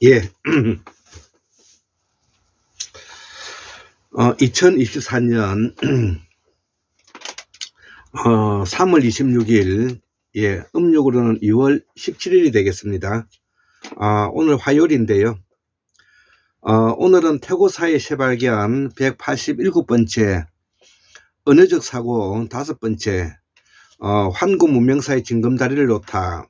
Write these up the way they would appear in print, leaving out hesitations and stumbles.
예. 2024년 3월 26일, 예, 음력으로는 2월 17일이 되겠습니다. 오늘 화요일인데요. 오늘은 태고사의 새발견 187번째, 언어적 사고 5번째, 환구문명사의 징검다리를 놓다.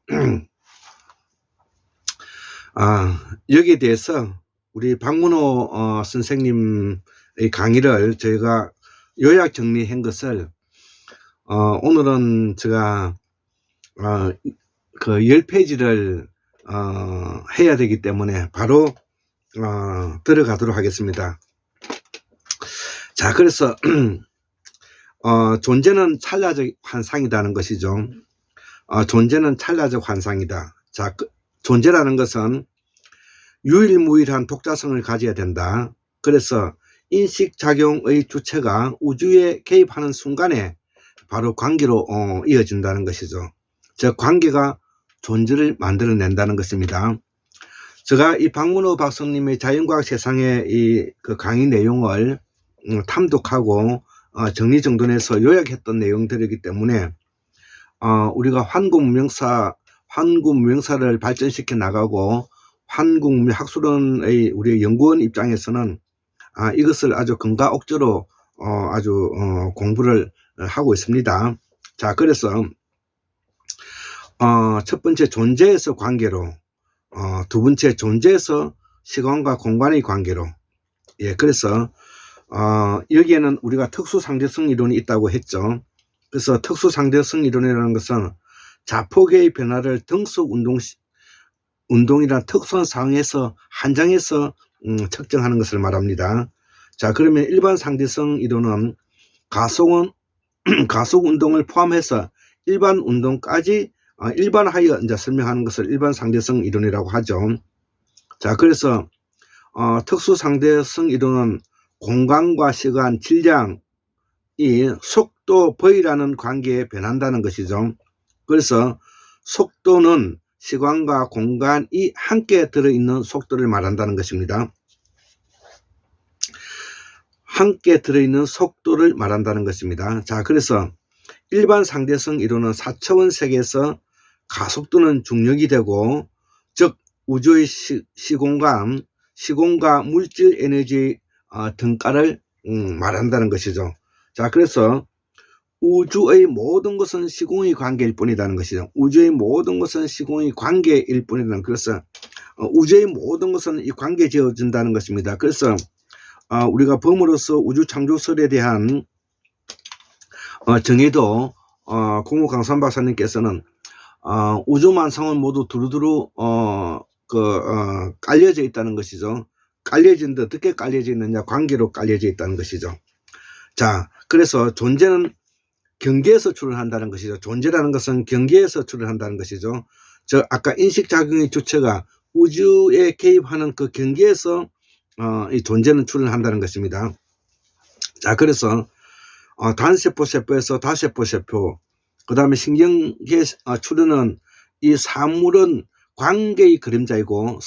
여기에 대해서 우리 박문호 선생님의 강의를 저희가 요약 정리한 것을 오늘은 제가 그 10페이지를 해야 되기 때문에 바로 들어가도록 하겠습니다. 자, 그래서 존재는 찰나적 환상이라는 것이죠. 존재는 찰나적 환상이다. 자, 존재라는 것은 유일무이한 독자성을 가져야 된다. 그래서 인식작용의 주체가 우주에 개입하는 순간에 바로 관계로 이어진다는 것이죠. 즉 관계가 존재를 만들어낸다는 것입니다. 제가 이 박문호 박사님의 자연과학 세상의 그 강의 내용을 탐독하고 정리정돈해서 요약했던 내용들이기 때문에 우리가 환구문명사를 발전시켜 나가고 환구문명학술원의 우리 연구원 입장에서는 이것을 아주 근가옥저로 공부를 하고 있습니다. 자, 그래서 첫 번째 존재에서 관계로, 두 번째 존재에서 시간과 공간의 관계로. 예, 그래서 여기에는 우리가 특수상대성 이론이 있다고 했죠. 그래서 특수상대성 이론이라는 것은 자폭의 변화를 등속 운동이란 특수한 상황에서 한장에서 측정하는 것을 말합니다. 자, 그러면 일반 상대성 이론은 가속 운동을 포함해서 일반 운동까지 일반하여 이제 설명하는 것을 일반 상대성 이론이라고 하죠. 자, 그래서 특수 상대성 이론은 공간과 시간, 질량이 속도 v라는 관계에 변한다는 것이죠. 그래서 속도는 시간과 공간이 함께 들어있는 속도를 말한다는 것입니다. 함께 들어있는 속도를 말한다는 것입니다. 자, 그래서 일반 상대성 이론은 4차원 세계에서 가속도는 중력이 되고, 즉 우주의 시공과 물질 에너지의 등가를 말한다는 것이죠. 자, 그래서 우주의 모든 것은 시공의 관계일 뿐이라는 것이죠. 우주의 모든 것은 시공의 관계일 뿐이라는, 그래서 우주의 모든 것은 이 관계에 지어진다는 것입니다. 그래서 우리가 범으로서 우주 창조설에 대한 정의도 공우 강산 박사님께서는 우주만상은 모두 두루두루 깔려져 있다는 것이죠. 깔려진데 어떻게 깔려져 있느냐, 관계로 깔려져 있다는 것이죠. 자, 그래서 존재는 경계에서 출현한다는 것이죠. 존재라는 것은 경계에서 출현한다는 것이죠. 저 아까 인식작용의 주체가 우주에 개입하는 그 경계에서 이 존재는 출현한다는 것입니다. 자, 그래서 단세포에서 다세포, 그 다음에 신경계 출현은 이 사물은 관계의 그림자이고,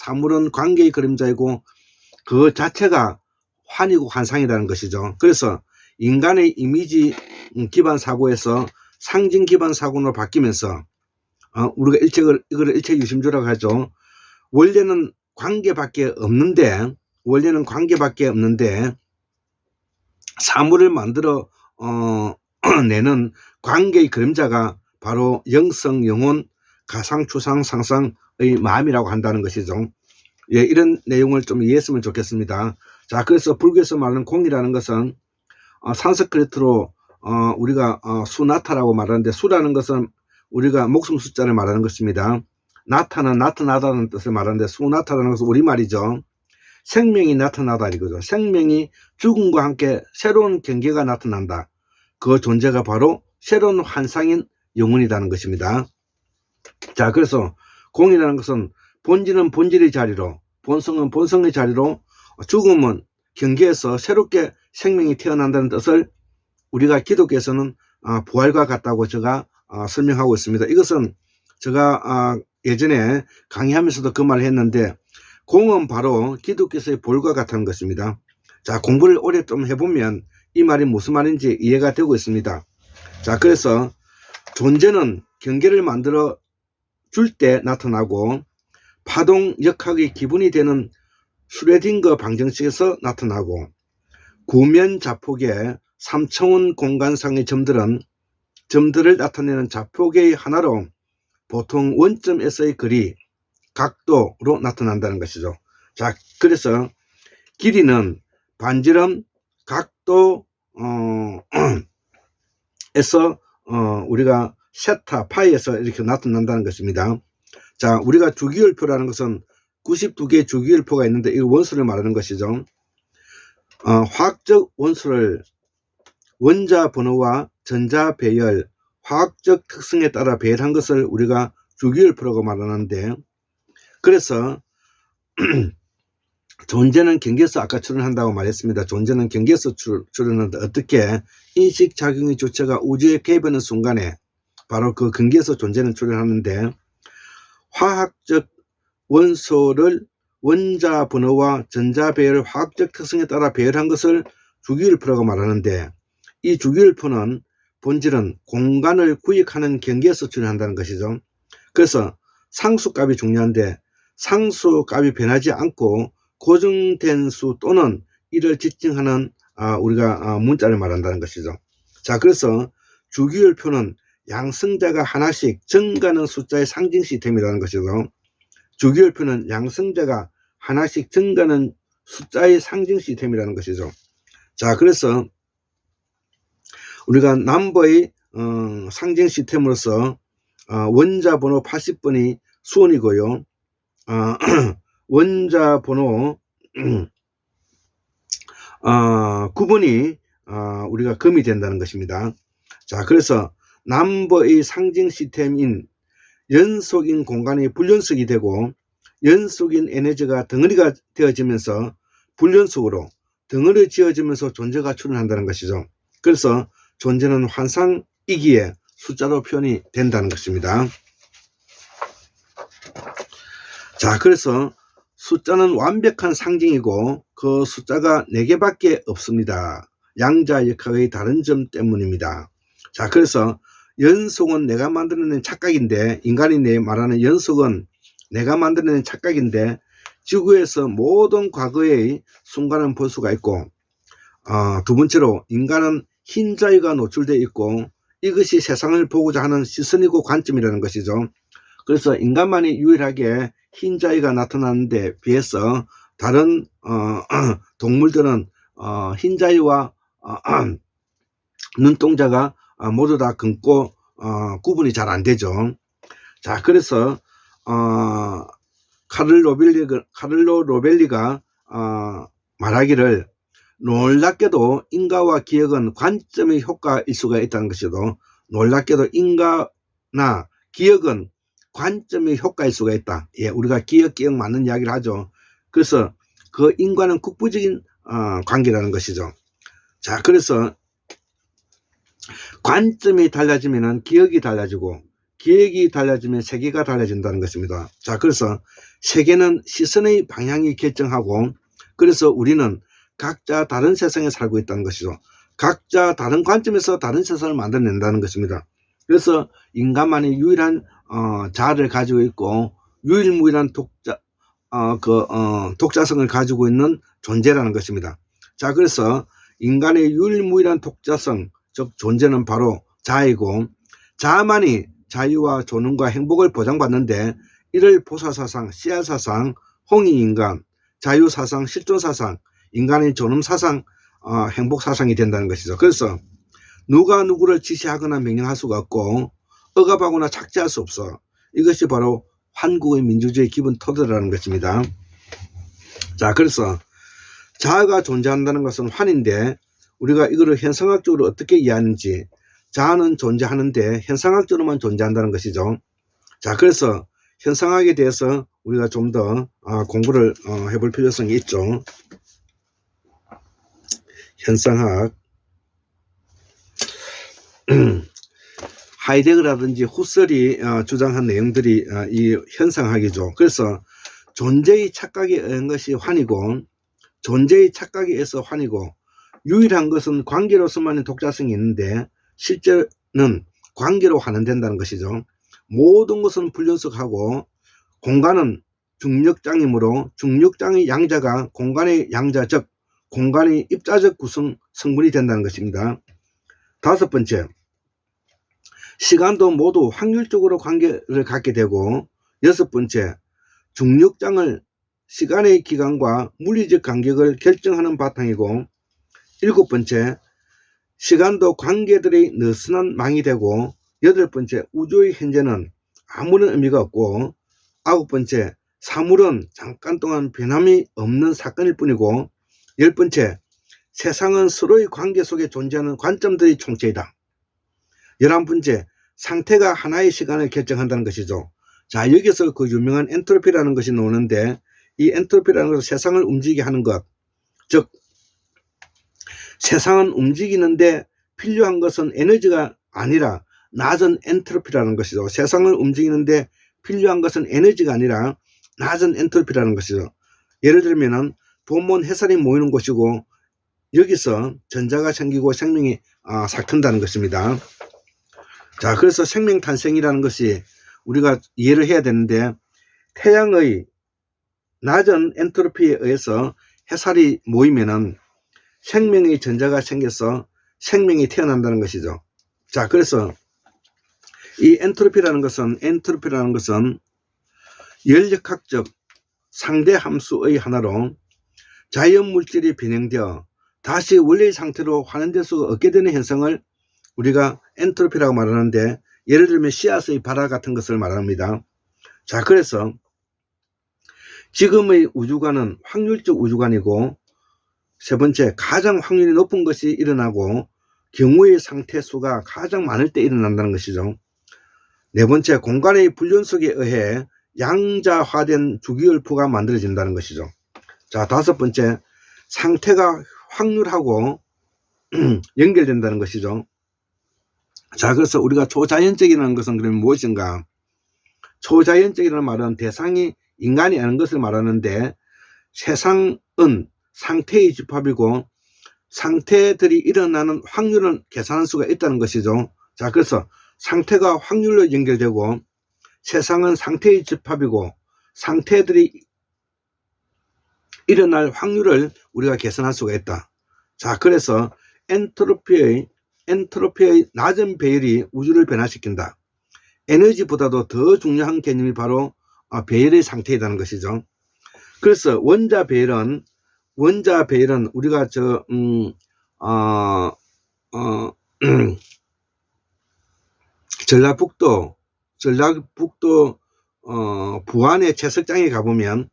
그 자체가 환이고 환상이라는 것이죠. 그래서 인간의 이미지 기반 사고에서 상징 기반 사고로 바뀌면서 우리가 이걸 일체 유심조라고 하죠. 원래는 관계밖에 없는데 사물을 만들어 내는 관계의 그림자가 바로 영성, 영혼, 가상, 추상, 상상의 마음이라고 한다는 것이죠. 예, 이런 내용을 좀 이해했으면 좋겠습니다. 자, 그래서 불교에서 말하는 공이라는 것은 산스크리트로 우리가 수나타라고 말하는데, 수라는 것은 우리가 목숨 숫자를 말하는 것입니다. 나타는 나타나다는 뜻을 말하는데, 수나타라는 것은 우리말이죠. 생명이 나타나다 이거죠. 생명이 죽음과 함께 새로운 경계가 나타난다. 그 존재가 바로 새로운 환상인 영혼이라는 것입니다. 자, 그래서 공이라는 것은 본질은 본질의 자리로, 본성은 본성의 자리로, 죽음은 경계에서 새롭게 생명이 태어난다는 뜻을 우리가 기독교에서는 부활과 같다고 제가 설명하고 있습니다. 이것은 제가 예전에 강의하면서도 그 말을 했는데, 공은 바로 기독교에서의 볼과 같은 것입니다. 자, 공부를 오래 좀 해보면 이 말이 무슨 말인지 이해가 되고 있습니다. 자, 그래서 존재는 경계를 만들어 줄 때 나타나고, 파동 역학의 기본이 되는 슈레딩거 방정식에서 나타나고, 구면 자폭의 3차원 공간상의 점들을 나타내는 자폭의 하나로 보통 원점에서의 거리, 각도로 나타난다는 것이죠. 자, 그래서 길이는 반지름, 각도, 에서 우리가 세타, 파이에서 이렇게 나타난다는 것입니다. 자, 우리가 주기율표라는 것은 92개의 주기율표가 있는데 이 원수를 말하는 것이죠. 화학적 원수를 원자 번호와 전자 배열, 화학적 특성에 따라 배열한 것을 우리가 주기율표라고 말하는데, 그래서 존재는 경계에서 아까 출현한다고 말했습니다. 존재는 경계에서 출현하는데, 어떻게 인식작용의 주체가 우주에 개입하는 순간에 바로 그 경계에서 존재는 출현하는데, 화학적 원소를 원자 번호와 전자 배열, 화학적 특성에 따라 배열한 것을 주기율표라고 말하는데, 이 주기율표는 본질은 공간을 구획하는 경계에서 출현한다는 것이죠. 그래서 상수값이 중요한데, 상수값이 변하지 않고 고정된 수 또는 이를 지칭하는 우리가 문자를 말한다는 것이죠. 자, 그래서 주기율표는 양성자가 하나씩 증가하는 숫자의 상징 시스템이라는 것이죠. 주기율표는 양성자가 하나씩 증가하는 숫자의 상징 시스템이라는 것이죠. 자, 그래서 우리가 넘버의 상징 시스템으로서 원자 번호 80번이 수온이고요. 원자 번호 9번이 우리가 금이 된다는 것입니다. 자, 그래서 넘버의 상징 시스템인 연속인 공간이 불연속이 되고, 연속인 에너지가 덩어리가 되어지면서 불연속으로 덩어리 지어지면서 존재가 출현한다는 것이죠. 그래서 존재는 환상이기에 숫자로 표현이 된다는 것입니다. 자, 그래서 숫자는 완벽한 상징이고 그 숫자가 4개밖에 없습니다. 양자역학의 다른 점 때문입니다. 자, 그래서 연속은 내가 만들어낸 착각인데, 인간이 말하는 연속은 내가 만들어낸 착각인데, 지구에서 모든 과거의 순간은 볼 수가 있고, 두 번째로 인간은 흰 자유가 노출되어 있고, 이것이 세상을 보고자 하는 시선이고 관점이라는 것이죠. 그래서 인간만이 유일하게 흰 자위가 나타나는데 비해서 다른 동물들은 흰 자위와 눈동자가 모두 다 검고 구분이 잘 안 되죠. 자, 그래서 카를로 로벨리가 말하기를, 놀랍게도 인가와 기억은 관점의 효과일 수가 있다는 것이도, 놀랍게도 인가나 기억은 관점의 효과일 수가 있다. 예, 우리가 기억 맞는 이야기를 하죠. 그래서 그 인과는 국부적인 관계라는 것이죠. 자, 그래서 관점이 달라지면 기억이 달라지고, 기억이 달라지면 세계가 달라진다는 것입니다. 자, 그래서 세계는 시선의 방향이 결정하고, 그래서 우리는 각자 다른 세상에 살고 있다는 것이죠. 각자 다른 관점에서 다른 세상을 만들어낸다는 것입니다. 그래서 인간만이 유일한 자아를 가지고 있고, 유일무이한 독자성을 가지고 있는 존재라는 것입니다. 자, 그래서 인간의 유일무이한 독자성, 즉 존재는 바로 자아이고, 자아만이 자유와 존엄과 행복을 보장받는데, 이를 보사사상, 씨앗사상, 홍익인간, 자유사상, 실존사상, 인간의 존엄사상, 행복사상이 된다는 것이죠. 그래서 누가 누구를 지시하거나 명령할 수가 없고, 억압하거나 착지할 수 없어. 이것이 바로 한국의 민주주의 기본 토대라는 것입니다. 자, 그래서 자아가 존재한다는 것은 환인데, 우리가 이거를 현상학적으로 어떻게 이해하는지, 자아는 존재하는데 현상학적으로만 존재한다는 것이죠. 자, 그래서 현상학에 대해서 우리가 좀 더 공부를 해볼 필요성이 있죠. 현상학. 하이데거라든지 후설이 주장한 내용들이 이 현상학이죠. 그래서 존재의 착각에 의한 것이 환이고, 존재의 착각에 의해서 환이고, 유일한 것은 관계로서만의 독자성이 있는데 실제는 관계로 환원된다는 것이죠. 모든 것은 불연속하고 공간은 중력장이므로 중력장의 양자가 공간의 양자, 즉 공간의 입자적 구성 성분이 된다는 것입니다. 다섯 번째, 시간도 모두 확률적으로 관계를 갖게 되고, 여섯 번째, 중력장을 시간의 기간과 물리적 간격을 결정하는 바탕이고, 일곱 번째, 시간도 관계들의 느슨한 망이 되고, 여덟 번째, 우주의 현재는 아무런 의미가 없고, 아홉 번째, 사물은 잠깐 동안 변함이 없는 사건일 뿐이고, 열 번째, 세상은 서로의 관계 속에 존재하는 관점들의 총체이다. 11번째, 상태가 하나의 시간을 결정한다는 것이죠. 자, 여기서 그 유명한 엔트로피라는 것이 나오는데, 이 엔트로피라는 것은 세상을 움직이게 하는 것, 즉 세상은 움직이는데 필요한 것은 에너지가 아니라 낮은 엔트로피라는 것이죠. 세상을 움직이는데 필요한 것은 에너지가 아니라 낮은 엔트로피라는 것이죠. 예를 들면은 돈몬 해살이 모이는 곳이고, 여기서 전자가 생기고 생명이 삭힌다는 것입니다. 자, 그래서 생명 탄생이라는 것이 우리가 이해를 해야 되는데, 태양의 낮은 엔트로피에 의해서 해살이 모이면은 생명의 전자가 생겨서 생명이 태어난다는 것이죠. 자, 그래서 이 엔트로피라는 것은 열역학적 상대 함수의 하나로 자연 물질이 변형되어 다시 원래의 상태로 환원될 수가 없게 되는 현상을 우리가 엔트로피라고 말하는데, 예를 들면 씨앗의 발화 같은 것을 말합니다. 자, 그래서 지금의 우주관은 확률적 우주관이고, 세 번째, 가장 확률이 높은 것이 일어나고 경우의 상태 수가 가장 많을 때 일어난다는 것이죠. 네 번째, 공간의 불연속에 의해 양자화된 주기율표가 만들어진다는 것이죠. 자, 다섯 번째, 상태가 확률하고 연결된다는 것이죠. 자, 그래서 우리가 초자연적이라는 것은 그러면 무엇인가? 초자연적이라는 말은 대상이 인간이 아닌 것을 말하는데, 세상은 상태의 집합이고 상태들이 일어나는 확률은 계산할 수가 있다는 것이죠. 자, 그래서 상태가 확률로 연결되고 세상은 상태의 집합이고 상태들이 일어날 확률을 우리가 계산할 수가 있다. 자, 그래서 엔트로피의 낮은 배열이 우주를 변화시킨다. 에너지보다도 더 중요한 개념이 바로 배열의 상태이라는 것이죠. 그래서 원자 배열은 우리가 전라북도 부안의 채석장에 가보면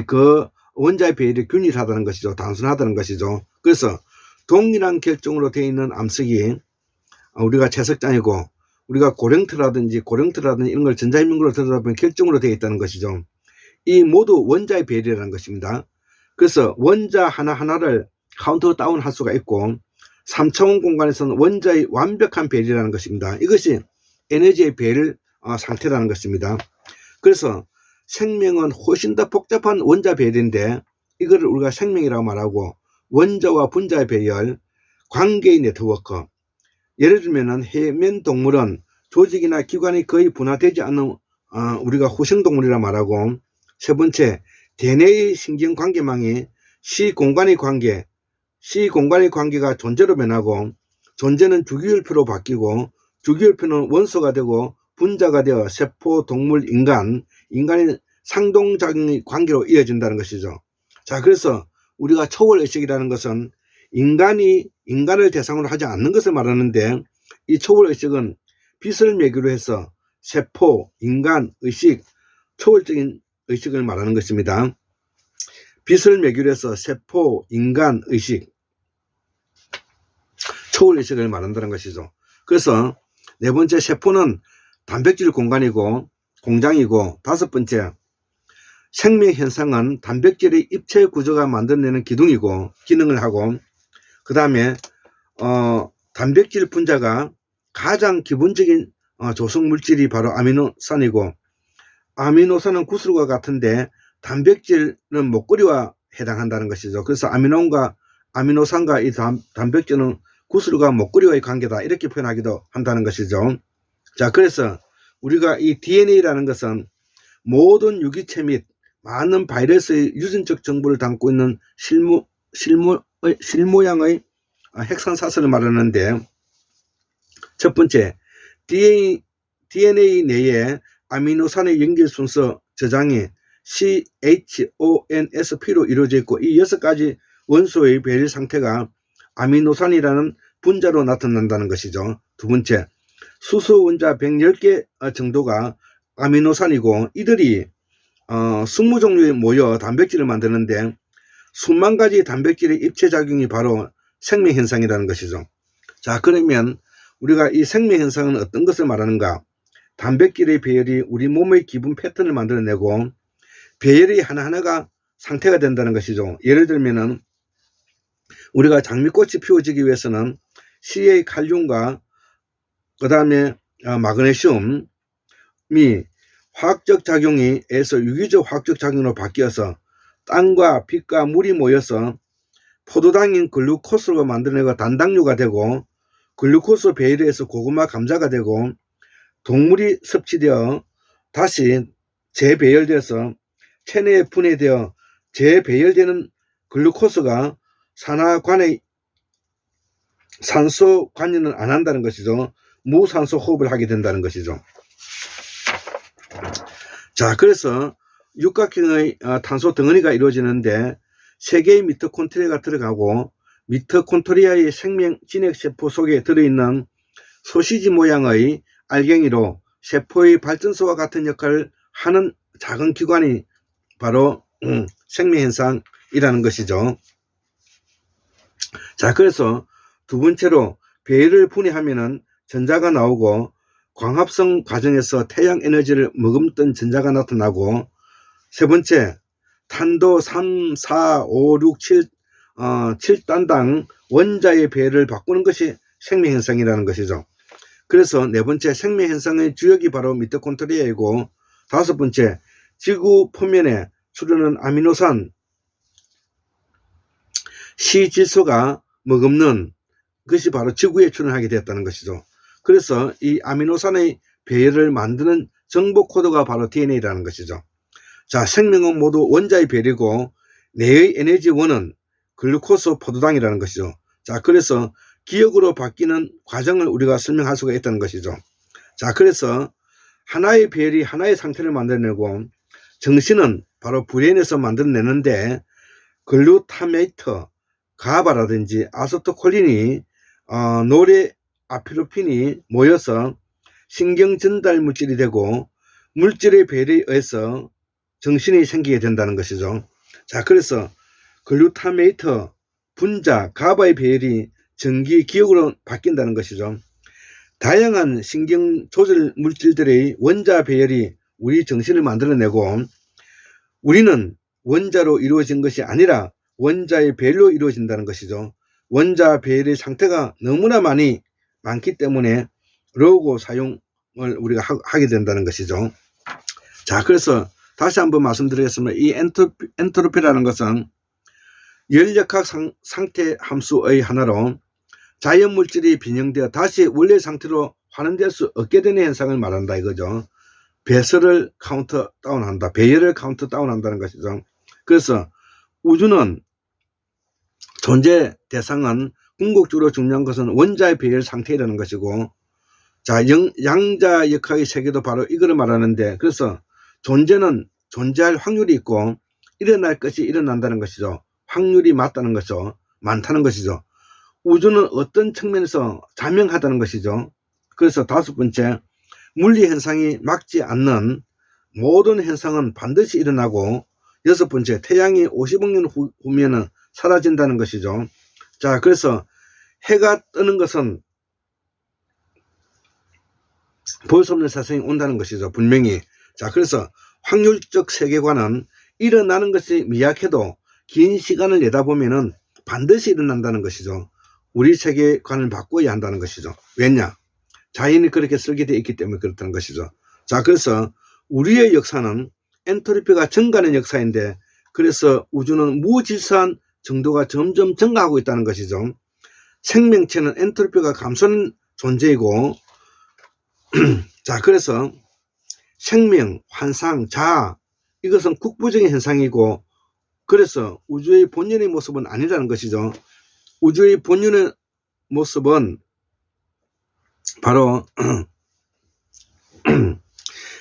그 원자의 배열이 균일하다는 것이죠. 단순하다는 것이죠. 그래서 동일한 결정으로 되어 있는 암석이 우리가 채석장이고, 우리가 고령트라든지 이런 걸 전자인문으로 들여다보면 결정으로 되어 있다는 것이죠. 이 모두 원자의 배열이라는 것입니다. 그래서 원자 하나하나를 카운트다운 할 수가 있고, 3차원 공간에서는 원자의 완벽한 배열이라는 것입니다. 이것이 에너지의 배열 상태라는 것입니다. 그래서 생명은 훨씬 더 복잡한 원자 배열인데, 이거를 우리가 생명이라고 말하고, 원자와 분자의 배열, 관계의 네트워크, 예를 들면 해면 동물은 조직이나 기관이 거의 분화되지 않는 우리가 후생동물이라 말하고, 세 번째, 대뇌의 신경관계망이 시공간의 관계가 존재로 변하고, 존재는 주기율표로 바뀌고, 주기율표는 원소가 되고 분자가 되어 세포, 동물, 인간의 상동작용의 관계로 이어진다는 것이죠. 자, 그래서 우리가 초월의식이라는 것은 인간을 대상으로 하지 않는 것을 말하는데, 이 초월의식은 빛을 매개로 해서 세포, 인간, 의식, 초월적인 의식을 말하는 것입니다. 빛을 매개로 해서 세포, 인간, 의식, 초월의식을 말한다는 것이죠. 그래서 네 번째, 세포는 단백질 공장이고, 다섯 번째, 생명현상은 단백질의 입체 구조가 만들어내는 기능을 하고, 그 다음에 단백질 분자가 가장 기본적인 조성 물질이 바로 아미노산이고, 아미노산은 구슬과 같은데 단백질은 목걸이와 해당한다는 것이죠. 그래서 아미노산과 이 단백질은 구슬과 목걸이와의 관계다, 이렇게 표현하기도 한다는 것이죠. 자, 그래서 우리가 이 DNA라는 것은 모든 유기체 및 많은 바이러스의 유전적 정보를 담고 있는 실모양의 핵산사슬을 말하는데, 첫 번째, DNA 내에 아미노산의 연결 순서 저장이 CHONSP로 이루어져 있고, 이 6가지 원소의 배열 상태가 아미노산이라는 분자로 나타난다는 것이죠. 두 번째, 수소 원자 110개 정도가 아미노산이고, 이들이 20종류에 모여 단백질을 만드는데, 수만 가지 단백질의 입체작용이 바로 생명현상이라는 것이죠. 자, 그러면 우리가 이 생명현상은 어떤 것을 말하는가? 단백질의 배열이 우리 몸의 기본 패턴을 만들어내고, 배열이 하나하나가 상태가 된다는 것이죠. 예를 들면은 우리가 장미꽃이 피워지기 위해서는 C의 칼륨과 그 다음에 마그네슘이 화학적 작용이 에서 유기적 화학적 작용으로 바뀌어서 땅과 빛과 물이 모여서 포도당인 글루코스가 만들어내고 단당류가 되고, 글루코스 배열에서 고구마 감자가 되고, 동물이 섭취되어 다시 재배열돼서 체내에 분해되어 재배열되는 글루코스가 산화관에 산소 관여는 안 한다는 것이죠. 무산소 호흡을 하게 된다는 것이죠. 자, 그래서 육각형의 탄소 덩어리가 이루어지는데 3개의 미토콘드리아가 들어가고, 미토콘드리아의 생명 진핵세포 속에 들어있는 소시지 모양의 알갱이로 세포의 발전소와 같은 역할을 하는 작은 기관이 바로 생명현상이라는 것이죠. 자, 그래서 두 번째로 배열을 분해하면은 전자가 나오고, 광합성 과정에서 태양 에너지를 머금던 전자가 나타나고, 세 번째, 탄도 3, 4, 5, 6, 7단당 원자의 배열을 바꾸는 것이 생명현상이라는 것이죠. 그래서 네 번째, 생명현상의 주역이 바로 미토콘드리아이고, 다섯 번째, 지구 표면에 추르는 아미노산 C질소가 머금는 것이 바로 지구에 출현하게 되었다는 것이죠. 그래서 이 아미노산의 배열을 만드는 정보 코드가 바로 DNA라는 것이죠. 자, 생명은 모두 원자의 배열이고, 내의 에너지 원은 글루코스 포도당이라는 것이죠. 자, 그래서 기억으로 바뀌는 과정을 우리가 설명할 수가 있다는 것이죠. 자, 그래서 하나의 배열이 하나의 상태를 만들어내고, 정신은 바로 브레인에서 만들어내는데, 글루타메이트, 가바라든지 아세토콜린이 노레아피로핀이 모여서 신경 전달 물질이 되고, 물질의 배열에 의해서 정신이 생기게 된다는 것이죠. 자, 그래서 글루타메이트 분자 가바의 배열이 전기 기억으로 바뀐다는 것이죠. 다양한 신경 조절 물질들의 원자 배열이 우리 정신을 만들어내고, 우리는 원자로 이루어진 것이 아니라 원자의 배열로 이루어진다는 것이죠. 원자 배열의 상태가 너무나 많기 때문에 로고 사용을 우리가 하게 된다는 것이죠. 자, 그래서 다시 한번 말씀드리겠습니다. 이 엔트로피라는 것은 열역학 상태 함수의 하나로 자연 물질이 변형되어 다시 원래 상태로 환원될 수 없게 되는 현상을 말한다 이거죠. 배설을 카운트 다운한다, 배열을 카운트 다운한다는 것이죠. 그래서 우주는 존재 대상은 궁극적으로 중요한 것은 원자의 배열 상태라는 것이고, 자, 양자 역학의 세계도 바로 이거를 말하는데, 그래서 존재는 존재할 확률이 있고 일어날 것이 일어난다는 것이죠. 확률이 많다는 것이죠. 우주는 어떤 측면에서 자명하다는 것이죠. 그래서 다섯 번째, 물리 현상이 막지 않는 모든 현상은 반드시 일어나고, 여섯 번째, 태양이 50억 년 후면은 사라진다는 것이죠. 자, 그래서 해가 뜨는 것은 볼 수 없는 세상이 온다는 것이죠. 분명히. 자, 그래서 확률적 세계관은 일어나는 것이 미약해도 긴 시간을 내다보면은 반드시 일어난다는 것이죠. 우리 세계관을 바꿔야 한다는 것이죠. 왜냐? 자연이 그렇게 설계되어 있기 때문에 그렇다는 것이죠. 자, 그래서 우리의 역사는 엔트로피가 증가하는 역사인데, 그래서 우주는 무질서한 정도가 점점 증가하고 있다는 것이죠. 생명체는 엔트로피가 감소하는 존재이고, 자, 그래서 생명, 환상, 자아, 이것은 국부적인 현상이고, 그래서 우주의 본연의 모습은 아니라는 것이죠. 우주의 본연의 모습은 바로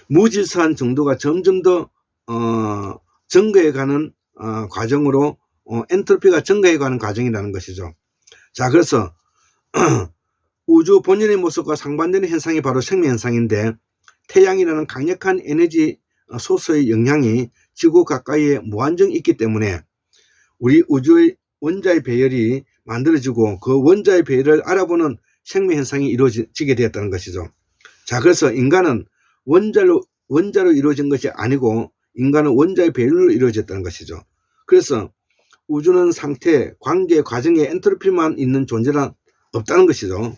무질서한 정도가 점점 더 증가해가는 과정으로 엔트로피가 증가해가는 과정이라는 것이죠. 자, 그래서 우주 본연의 모습과 상반되는 현상이 바로 생명현상인데, 태양이라는 강력한 에너지 소스의 영향이 지구 가까이에 무한정 있기 때문에 우리 우주의 원자의 배열이 만들어지고, 그 원자의 배열을 알아보는 생명현상이 이루어지게 되었다는 것이죠. 자, 그래서 인간은 원자로 이루어진 것이 아니고, 인간은 원자의 배열로 이루어졌다는 것이죠. 그래서 우주는 상태, 관계, 과정에 엔트로피만 있는 존재는 없다는 것이죠.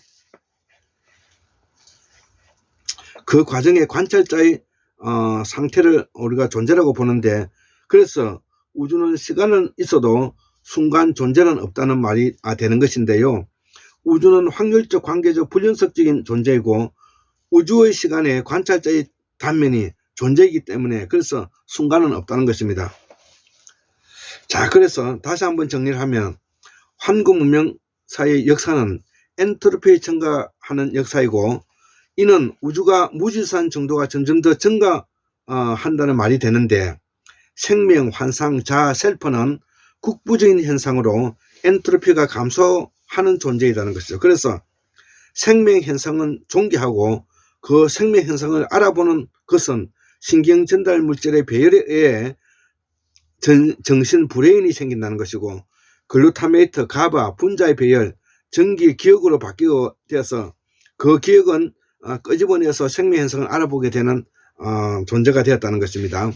그 과정의 관찰자의 상태를 우리가 존재라고 보는데, 그래서 우주는 시간은 있어도 순간 존재는 없다는 말이 되는 것인데요. 우주는 확률적, 관계적, 불연속적인 존재이고, 우주의 시간에 관찰자의 단면이 존재이기 때문에 그래서 순간은 없다는 것입니다. 자, 그래서 다시 한번 정리를 하면, 환구 문명사의 역사는 엔트로피에 증가하는 역사이고, 이는 우주가 무질서한 정도가 점점 더 증가한다는 말이 되는데, 생명, 환상, 자아, 셀프는 국부적인 현상으로 엔트로피가 감소하는 존재이라는 것이죠. 그래서 생명 현상은 존귀하고, 그 생명 현상을 알아보는 것은 신경 전달 물질의 배열에 의해 정신 브레인이 생긴다는 것이고, 글루타메이트, 가바, 분자의 배열, 전기, 기억으로 바뀌게 되어서 그 기억은 끄집어내서 생명 현상을 알아보게 되는 존재가 되었다는 것입니다.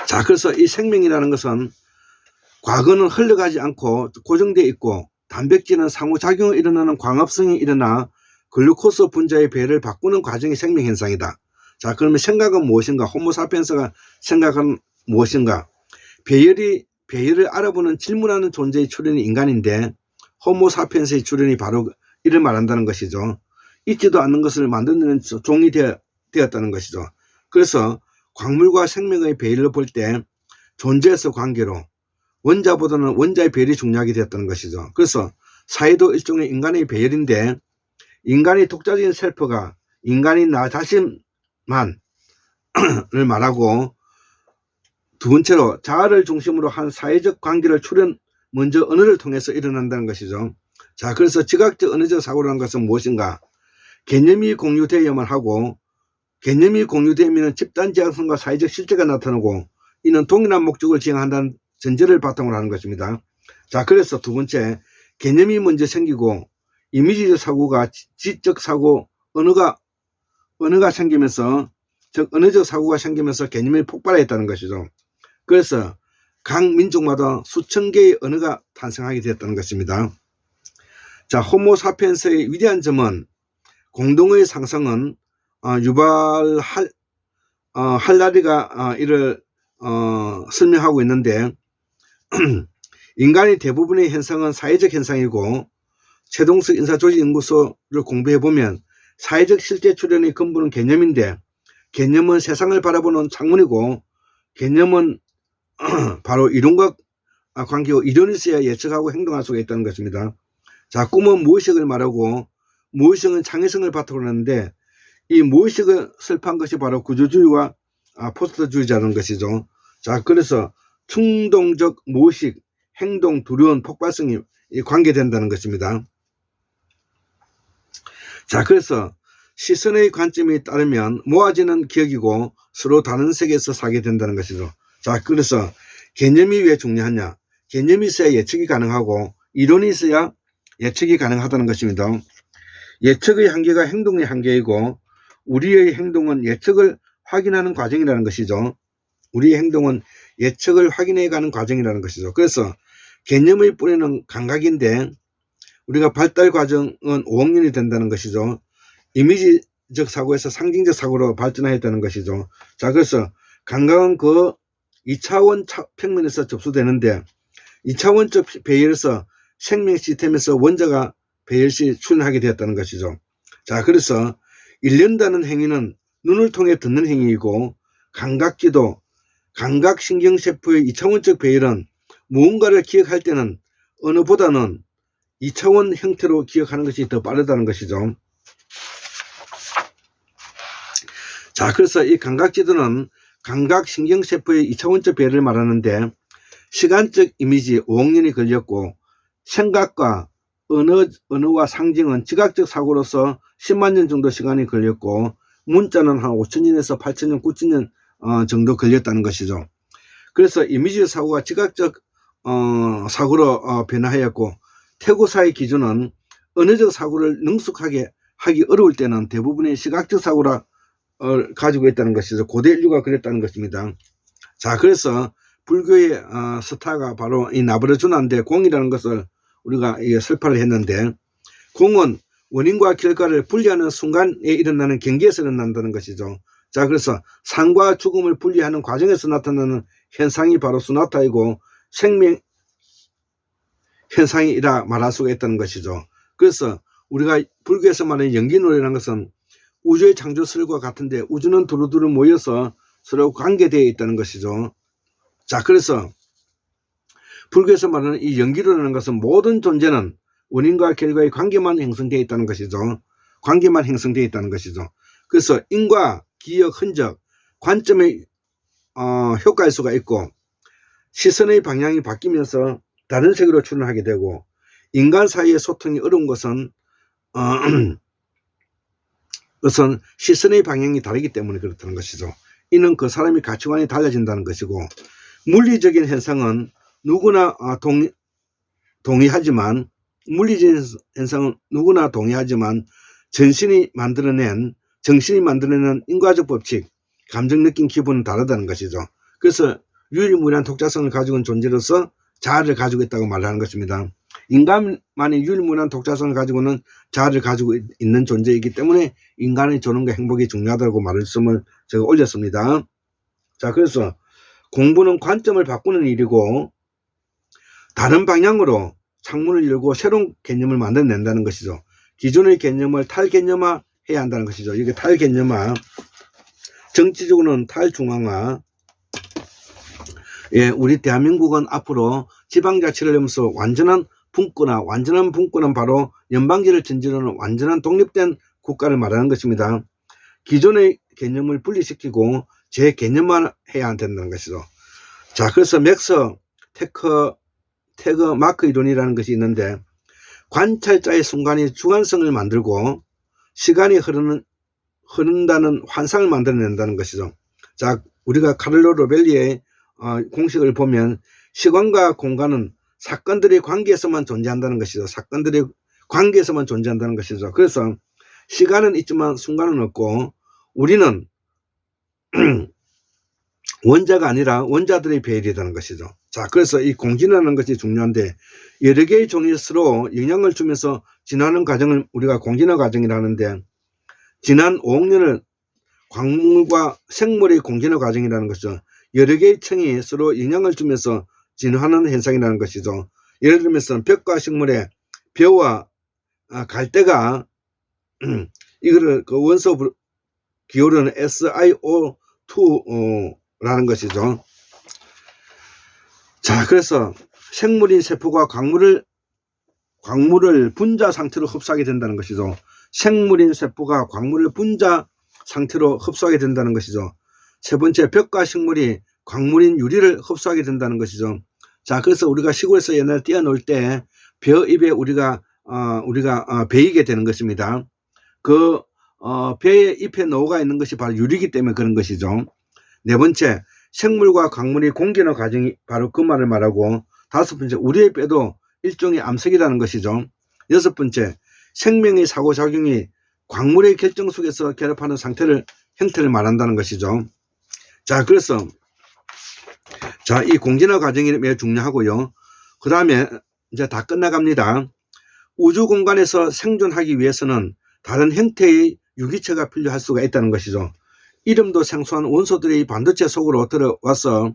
자, 그래서 이 생명이라는 것은 과거는 흘러가지 않고 고정되어 있고, 단백질은 상호작용을 일어나는 광합성이 일어나 글루코스 분자의 배열을 바꾸는 과정이 생명현상이다. 자, 그러면 생각은 무엇인가? 호모사피엔스가 생각은 무엇인가? 배열을 알아보는 질문하는 존재의 출현이 인간인데, 호모사피엔스의 출현이 바로 이를 말한다는 것이죠. 있지도 않는 것을 만드는 종이 되었다는 것이죠. 그래서 광물과 생명의 배열을 볼 때 존재에서 관계로 원자보다는 원자의 배열이 중요하게 되었다는 것이죠. 그래서 사회도 일종의 인간의 배열인데, 인간의 독자적인 셀프가 인간이 나 자신만을 말하고, 두 번째로 자아를 중심으로 한 사회적 관계를 먼저 언어를 통해서 일어난다는 것이죠. 자, 그래서 지각적 언어적 사고라는 것은 무엇인가? 개념이 공유되어야만 하고, 개념이 공유되면 집단 지향성과 사회적 실제가 나타나고, 이는 동일한 목적을 지향한다는 전제를 바탕으로 하는 것입니다. 자, 그래서 두 번째, 개념이 먼저 생기고 이미지적 사고가 지적 사고, 언어가 생기면서, 즉 언어적 사고가 생기면서 개념이 폭발했다는 것이죠. 그래서 각 민족마다 수천 개의 언어가 탄생하게 되었다는 것입니다. 자, 호모사피엔스의 위대한 점은, 공동의 상성은 유발 할라리가 이를 설명하고 있는데, 인간의 대부분의 현상은 사회적 현상이고, 최동석 인사조직연구소를 공부해보면 사회적 실제 출현의 근본은 개념인데, 개념은 세상을 바라보는 창문이고, 개념은 바로 이론과 관계고, 이론이 있어야 예측하고 행동할 수가 있다는 것입니다. 자, 꿈은 무의식을 말하고, 무의식은 창의성을 바탕으로 하는데, 이 무의식을 설파한 것이 바로 구조주의와 포스트주의자라는 것이죠. 자, 그래서 충동적 무의식, 행동, 두려움, 폭발성이 관계된다는 것입니다. 자, 그래서 시선의 관점에 따르면 모아지는 기억이고 서로 다른 세계에서 살게 된다는 것이죠. 자, 그래서 개념이 왜 중요하냐? 개념이 있어야 예측이 가능하고, 이론이 있어야 예측이 가능하다는 것입니다. 예측의 한계가 행동의 한계이고, 우리의 행동은 예측을 확인하는 과정이라는 것이죠. 우리의 행동은 예측을 확인해 가는 과정이라는 것이죠. 그래서 개념의 뿌리는 감각인데, 우리가 발달 과정은 5억년이 된다는 것이죠. 이미지적 사고에서 상징적 사고로 발전해야 되는 것이죠. 자, 그래서 감각은 그 2차원 평면에서 접수되는데 2차원적 배열에서 생명 시스템에서 원자가 배열 시 출현하게 되었다는 것이죠. 자, 그래서 읽는다는 행위는 눈을 통해 듣는 행위이고 감각지도, 감각신경세포의 2차원적 배열은 무언가를 기억할 때는 언어보다는 2차원 형태로 기억하는 것이 더 빠르다는 것이죠. 자, 그래서 이 감각지도는 감각신경세포의 2차원적 배열을 말하는데 시간적 이미지 5억년이 걸렸고 생각과 언어와 상징은 지각적 사고로서 10만 년 정도 시간이 걸렸고 문자는 한 5천년에서 8천년, 9천년 정도 걸렸다는 것이죠. 그래서 이미지 사고가 지각적 사고로 변화하였고 태고사의 기준은 언어적 사고를 능숙하게 하기 어려울 때는 대부분의 시각적 사고라 가지고 있다는 것이죠. 고대 인류가 그랬다는 것입니다. 자, 그래서 불교의 스타가 바로 이 나부르주나인데 공이라는 것을 우리가 설파를 했는데 공은 원인과 결과를 분리하는 순간에 일어나는 경계에서 일어난다는 것이죠. 자, 그래서 삶과 죽음을 분리하는 과정에서 나타나는 현상이 바로 수나타이고 생명 현상이라 말할 수가 있다는 것이죠. 그래서 우리가 불교에서 말하는 연기노래라는 것은 우주의 창조설과 같은데 우주는 두루두루 모여서 서로 관계되어 있다는 것이죠. 자, 그래서 불교에서 말하는 이 연기로라는 것은 모든 존재는 원인과 결과의 관계만 형성되어 있다는 것이죠. 관계만 형성되어 있다는 것이죠. 그래서 인과 기억, 흔적, 관점의 효과일 수가 있고 시선의 방향이 바뀌면서 다른 세계로 출현하게 되고 인간 사이의 소통이 어려운 것은 우선 시선의 방향이 다르기 때문에 그렇다는 것이죠. 이는 그 사람의 가치관이 달라진다는 것이고 물리적인 현상은 누구나 동의하지만 물리적인 현상은 누구나 동의하지만 정신이 만들어낸 인과적 법칙, 감정, 느낌, 기분은 다르다는 것이죠. 그래서 유일무이한 독자성을 가지고 있는 존재로서 자아를 가지고 있다고 말하는 것입니다. 인간만이 유일무이한 독자성을 가지고는 자아를 가지고 있는 존재이기 때문에 인간의 존엄과 행복이 중요하다고 말씀을 제가 올렸습니다. 자, 그래서 공부는 관점을 바꾸는 일이고 다른 방향으로 창문을 열고 새로운 개념을 만들어낸다는 것이죠. 기존의 개념을 탈개념화 해야 한다는 것이죠. 이게 탈개념화, 정치적으로는 탈중앙화. 예, 우리 대한민국은 앞으로 지방자치를 하면서 완전한 분권은 바로 연방제를 전제로는 완전한 독립된 국가를 말하는 것입니다. 기존의 개념을 분리시키고 재개념화해야 된다는 것이죠. 자, 그래서 맥스 태그 마크 이론이라는 것이 있는데 관찰자의 순간이 주관성을 만들고 시간이 흐른다는 환상을 만들어낸다는 것이죠. 자, 우리가 카를로 로벨리의 공식을 보면 시간과 공간은 사건들의 관계에서만 존재한다는 것이죠. 사건들의 관계에서만 존재한다는 것이죠. 그래서 시간은 있지만 순간은 없고 우리는 원자가 아니라 원자들의 배열이라는 것이죠. 자, 그래서 이 공진하는 것이 중요한데 여러 개의 종이 서로 영향을 주면서 진화하는 과정을 우리가 공진화 과정이라 하는데 지난 5억 년을 광물과 생물의 공진화 과정이라는 것이죠. 여러 개의 청이 서로 영향을 주면서 진화하는 현상이라는 것이죠. 예를 들면서 벽과 식물의 벼와 갈대가 이거를 그 원소 기호로는 SiO2라는 것이죠. 자, 그래서 생물인 세포가 광물을 분자 상태로 흡수하게 된다는 것이죠. 생물인 세포가 광물을 분자 상태로 흡수하게 된다는 것이죠. 세 번째, 벽과 식물이 광물인 유리를 흡수하게 된다는 것이죠. 자, 그래서 우리가 시골에서 옛날에 뛰어놀 때 벼 잎에 우리가 베이게 되는 것입니다. 그 벼의 잎에 녹아 있는 것이 바로 유리이기 때문에 그런 것이죠. 네 번째, 생물과 광물이 공존화 과정이 바로 그 말을 말하고 다섯 번째, 우리의 뼈도 일종의 암석이라는 것이죠. 여섯 번째, 생명의 상호작용이 광물의 결정 속에서 결합하는 형태를 말한다는 것이죠. 자, 그래서 이 공진화 과정이 매우 중요하고요. 그 다음에 이제 다 끝나갑니다. 우주 공간에서 생존하기 위해서는 다른 형태의 유기체가 필요할 수가 있다는 것이죠. 이름도 생소한 원소들이 반도체 속으로 들어와서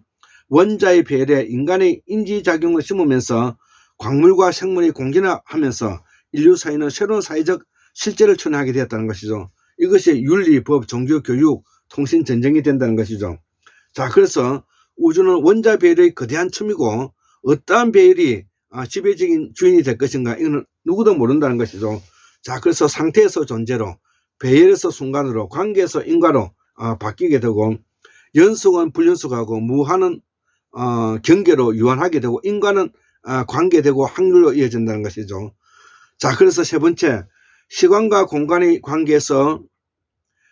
원자의 배열에 인간의 인지작용을 심으면서 광물과 생물이 공존하면서 인류 사이는 새로운 사회적 실제를 초래하게 되었다는 것이죠. 이것이 윤리, 법, 종교, 교육, 통신, 전쟁이 된다는 것이죠. 자, 그래서 우주는 원자 배열의 거대한 춤이고 어떠한 배열이 지배적인 주인이 될 것인가 이거는 누구도 모른다는 것이죠. 자, 그래서 상태에서 존재로, 배열에서 순간으로, 관계에서 인과로 바뀌게 되고, 연속은 불연속하고, 무한은 경계로 유한하게 되고, 인과는 관계되고 확률로 이어진다는 것이죠. 자, 그래서 세 번째, 시간과 공간의 관계에서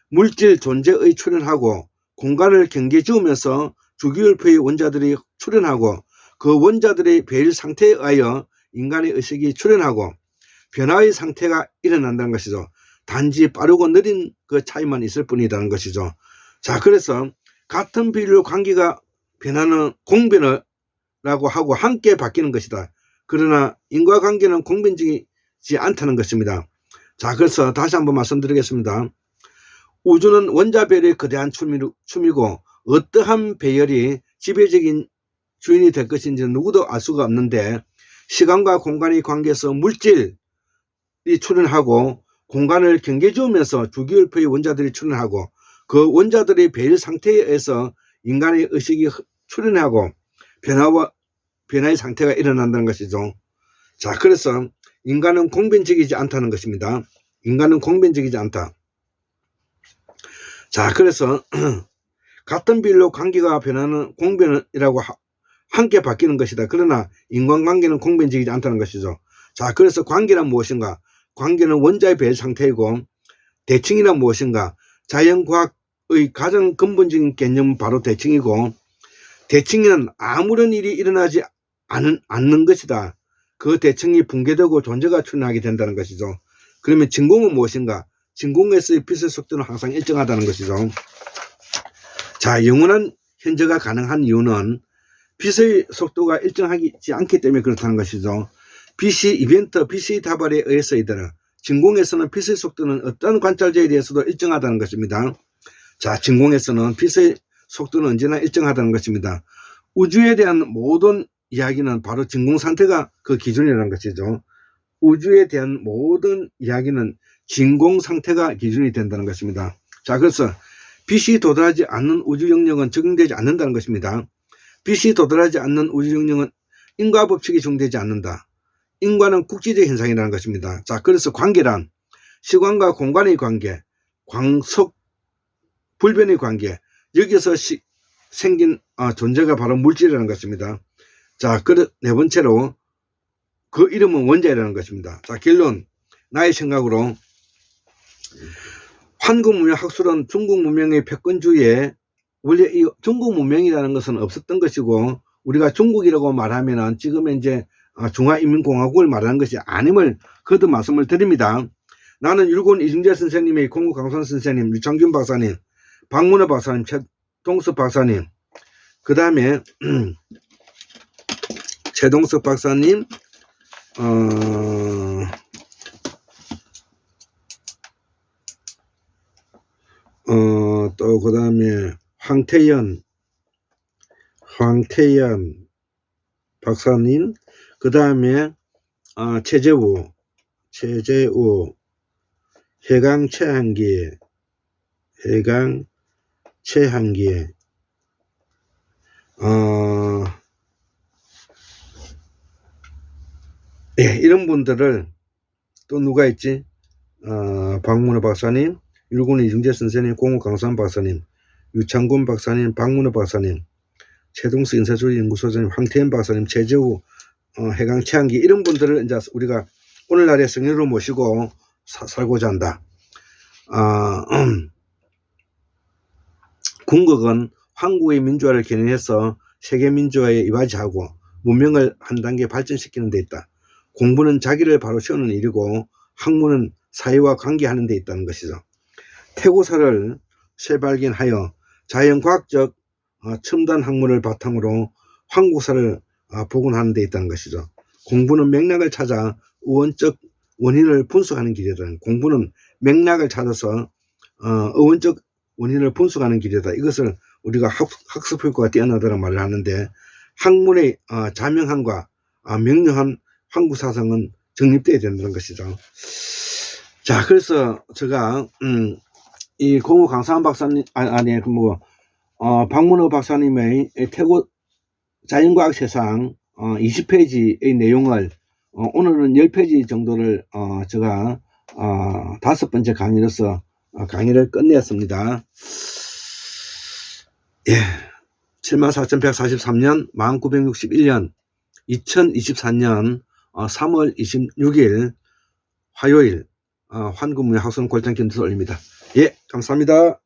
물질 존재의 출현하고 공간을 경계 지우면서 주기율표의 원자들이 출현하고 그 원자들의 배열 상태에 의하여 인간의 의식이 출현하고 변화의 상태가 일어난다는 것이죠. 단지 빠르고 느린 그 차이만 있을 뿐이라는 것이죠. 자, 그래서 같은 비율로 관계가 변하는 공변이라고 하고 함께 바뀌는 것이다. 그러나 인과관계는 공변적이지 않다는 것입니다. 자, 그래서 다시 한번 말씀드리겠습니다. 우주는 원자 배열의 거대한 춤이고 어떠한 배열이 지배적인 주인이 될 것인지 누구도 알 수가 없는데 시간과 공간의 관계에서 물질이 출현하고 공간을 경계 지우면서 주기율표의 원자들이 출현하고 그 원자들의 배열 상태에 의해서 인간의 의식이 출현하고 변화의 상태가 일어난다는 것이죠. 자, 그래서 인간은 공변적이지 않다는 것입니다. 인간은 공변적이지 않다. 자, 그래서 같은 비율로 관계가 변하는 공변이라고 함께 바뀌는 것이다. 그러나 인간관계는 공변적이지 않다는 것이죠. 자, 그래서 관계란 무엇인가? 관계는 원자의 배열 상태이고 대칭이란 무엇인가? 자연과학의 가장 근본적인 개념은 바로 대칭이고 대칭에는 아무런 일이 일어나지 않는 것이다. 그 대칭이 붕괴되고 존재가 출현하게 된다는 것이죠. 그러면 진공은 무엇인가? 진공에서의 빛의 속도는 항상 일정하다는 것이죠. 자, 영원한 현재가 가능한 이유는 빛의 속도가 일정하지 않기 때문에 그렇다는 것이죠. 빛이 이벤트, 빛의 다발에 의해서이더라. 진공에서는 빛의 속도는 어떤 관찰자에 대해서도 일정하다는 것입니다. 자, 진공에서는 빛의 속도는 언제나 일정하다는 것입니다. 우주에 대한 모든 이야기는 바로 진공 상태가 그 기준이라는 것이죠. 우주에 대한 모든 이야기는 진공 상태가 기준이 된다는 것입니다. 자, 그래서 빛이 도달하지 않는 우주 영역은 적용되지 않는다는 것입니다. 빛이 도달하지 않는 우주 영역은 인과 법칙이 적용되지 않는다. 인과는 국지적 현상이라는 것입니다. 자, 그래서 관계란 시간과 공간의 관계, 광속 불변의 관계, 여기서 생긴 존재가 바로 물질이라는 것입니다. 자, 네 번째로 그 이름은 원자라는 것입니다. 자, 결론. 나의 생각으로 한국 문명 학술은 중국 문명의 패권주의에 원래 이 중국 문명이라는 것은 없었던 것이고 우리가 중국이라고 말하면은 지금 이제 중화인민공화국을 말하는 것이 아님을 거듭 말씀을 드립니다. 나는 율곡 이중재 선생님의 공국 강선 선생님, 유창균 박사님, 박문호 박사님, 최동석 박사님, 그 다음에 최동석 박사님, 또 그 다음에 황태연 박사님, 그 다음에 최재우, 해강 최한기, 예, 이런 분들을 또 누가 있지? 박문호 박사님, 율곡 이중재 선생님, 공국 강산 박사님, 유창군 박사님, 박문호 박사님, 최동석 인사주의 연구소장님, 황태현 박사님, 최재우, 해강 최한기 이런 분들을 이제 우리가 오늘날의 성인으로 모시고 살고자 한다. 궁극은 한국의 민주화를 견인해서 세계 민주화에 이바지하고 문명을 한 단계 발전시키는 데 있다. 공부는 자기를 바로 세우는 일이고 학문은 사회와 관계하는 데 있다는 것이죠. 태고사를 재발견하여 자연과학적 첨단 학문을 바탕으로 한국사를 복원하는 데 있다는 것이죠. 공부는 맥락을 찾아 우원적 원인을 분석하는 길이다. 공부는 맥락을 찾아서 어원적 원인을 분석하는 길이다. 이것을 우리가 학습 효과가 뛰어나다는 말을 하는데, 학문의 자명함과 명료한 환구사상은 정립되어야 된다는 것이죠. 자, 그래서 제가 이 공호 강사한 박사님 박문호 박사님의 태고 자연과학 세상 20페이지의 내용을 오늘은 10페이지 정도를 제가 5번째 강의로서 강의를 끝내었습니다. 예, 74,143년 1961년 2024년 3월 26일 화요일 환구문의 학습 골장 김두솔입니다. 예, 감사합니다.